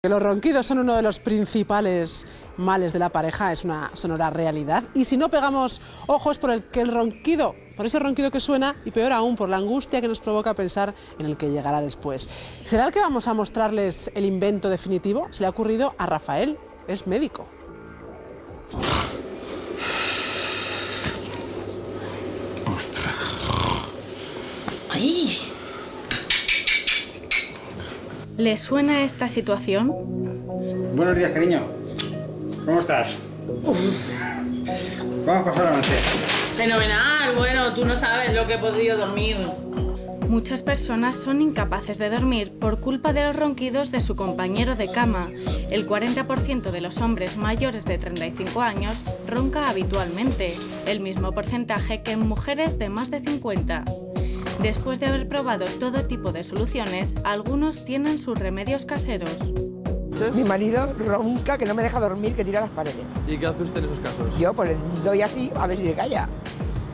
Los ronquidos son uno de los principales males de la pareja, es una sonora realidad. Y si no pegamos ojos por ese ronquido que suena, y peor aún, por la angustia que nos provoca pensar en el que llegará después. ¿Será el que vamos a mostrarles el invento definitivo? Se le ha ocurrido a Rafael, es médico. ¡Ay! ¿Le suena esta situación? Buenos días, cariño. ¿Cómo estás? ¿Cómo has pasado la noche? Fenomenal, bueno, tú no sabes lo que he podido dormir. Muchas personas son incapaces de dormir por culpa de los ronquidos de su compañero de cama. El 40% de los hombres mayores de 35 años ronca habitualmente, el mismo porcentaje que en mujeres de más de 50. Después de haber probado todo tipo de soluciones, algunos tienen sus remedios caseros. Mi marido ronca, que no me deja dormir, que tira las paredes. ¿Y qué hace usted en esos casos? Yo pues le doy así, a ver si se calla.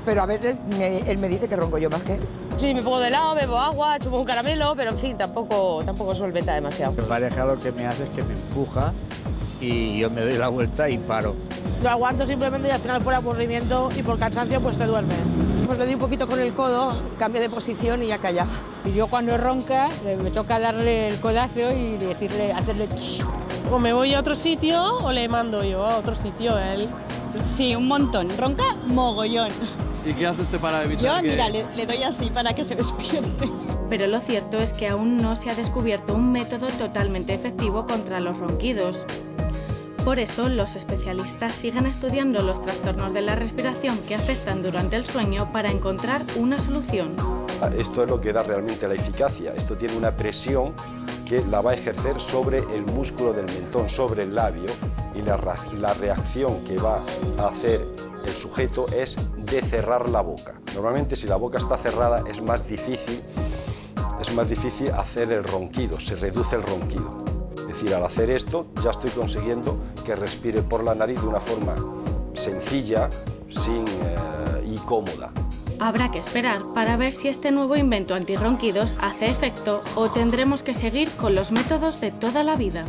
Pero a veces él me dice que ronco yo más que él. Sí, me pongo de lado, bebo agua, chupo un caramelo, pero en fin, tampoco solventa demasiado. Mi pareja lo que me hace es que me empuja y yo me doy la vuelta y paro. Lo aguanto simplemente y al final por aburrimiento y por cansancio pues te duerme. Pues le doy un poquito con el codo, cambio de posición y ya calla. Y yo cuando ronca me toca darle el codazo y hacerle... O me voy a otro sitio o le mando yo a otro sitio a él. Sí, un montón. Ronca mogollón. ¿Y qué hace usted para evitar que...? Yo, mira, le doy así para que se despierte. Pero lo cierto es que aún no se ha descubierto un método totalmente efectivo contra los ronquidos. Por eso, los especialistas siguen estudiando los trastornos de la respiración que afectan durante el sueño para encontrar una solución. Esto es lo que da realmente la eficacia. Esto tiene una presión que la va a ejercer sobre el músculo del mentón, sobre el labio, y la reacción que va a hacer el sujeto es de cerrar la boca. Normalmente, si la boca está cerrada, es más difícil hacer el ronquido, se reduce el ronquido. Es decir, al hacer esto ya estoy consiguiendo que respire por la nariz de una forma sencilla y cómoda. Habrá que esperar para ver si este nuevo invento antirronquidos hace efecto o tendremos que seguir con los métodos de toda la vida.